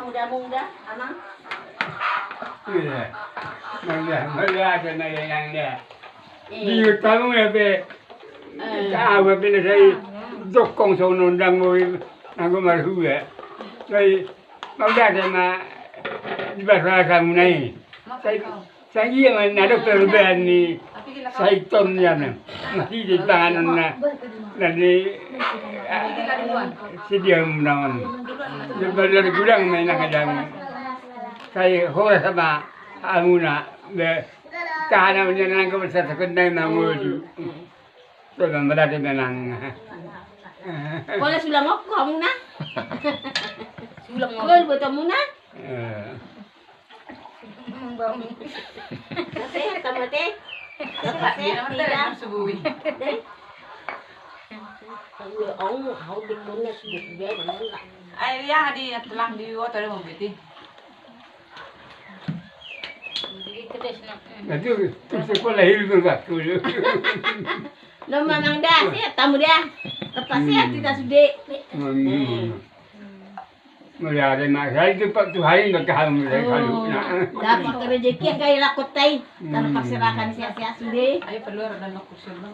muda-muda, Amang. Iya. Mala na yang dia. Di tamu ya be. Tahu be saya dokong sonondang mo aku malu ya. Saya mau dah sama di bahasa kamu nih. Saya mana dokter berani. Saya tonnya nih. Masih di tangan nanti sedia menawan. Jadi kurang main kadang. Saya horas sama amuna be kana menang ko sa sekundang na modu. So kan berada menang. Boleh sulang aku kamu na? Sulang aku buat kamu na? Kasi tamate. Kasi tidak subuhi. Ông hậu được muốn là được về mà nó lại. Ai ya di telang di water mo biti. Nanti tu sekolah hidup tak tu. Lo manang dah, saya tamu dia. Lepas saya tidak sudah. Mula ada nak saya tu pak tu hari nak kamu saya kalau nak. Dapat rezeki yang kaya lakot tay. Tanpa serahkan sia-sia sudah. Ay perlu ada nak kusir na.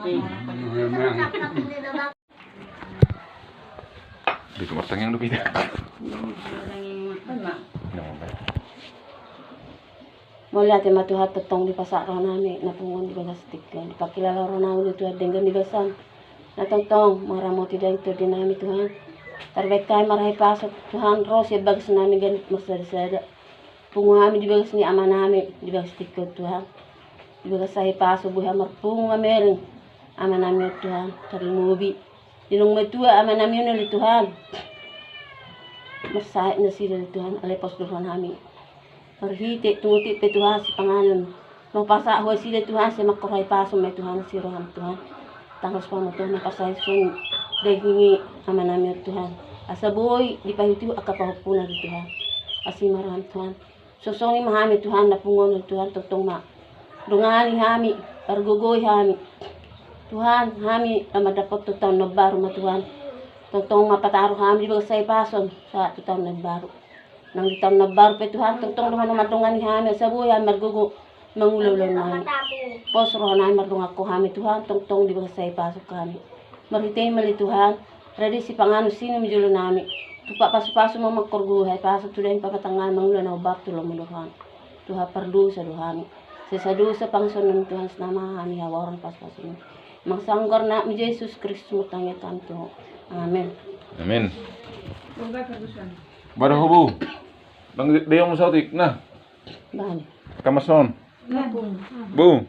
Dito matang yang lupita. Mula te matuhat tetong di pasar nami napungon di bagastik kan. Pakilala ro namin itu dengan di basan. Natong maramo tidak itu dinami Tuhan. Terbekai marahi pasok Tuhan ros ya bagas nami gan masada. Pungo kami di bagas ni ama nami di bagastik Tuhan. Di bagas sahi pasok buha marpungo mereng ama nami Tuhan termubi. Dinong metua ama nami ni Tuhan. Masahit na sila Tuhan alepos Tuhan kami. Perhiti tumuti pe Tuhan si pangalan. Mapasa ho sila Tuhan si makuray paso may Tuhan si roham Tuhan. Tangos pa mo Tuhan napasay sun dagingi ama namin Tuhan. Asa buhay di pahuti akapahupuna di Tuhan. Asi maraham Tuhan. Sosong ni mahami Tuhan napungon Tuhan totong ma. Dungani hami pargugoy hami. Tuhan hami amadapot tutang nabaru ma Tuhan. Totong mapataro hami di bagasay pason sa tutang nabaru. Nang ditang nabar pe Tuhan tungtong naman madungan ni hami sa buhay margugo mangulaw-law na pos roh na mardung ako hami Tuhan tungtong di ba sa ipasok kami maritay mali Tuhan ready si pangano sino mijulo nami tupa paso-paso mo magkurguhay pasok tuloy papatangan mangulaw na ubak tulo mo Tuhan Tuhan pardu sa duhami sa sa pangsunod Tuhan sa nama kami hawaran pas-paso mo mangsanggar na mi Jesus Kristus tangit kanto amen Amin. Baru hubu. Bang dia mo sa utik na. Bahan. Kamason. Bu.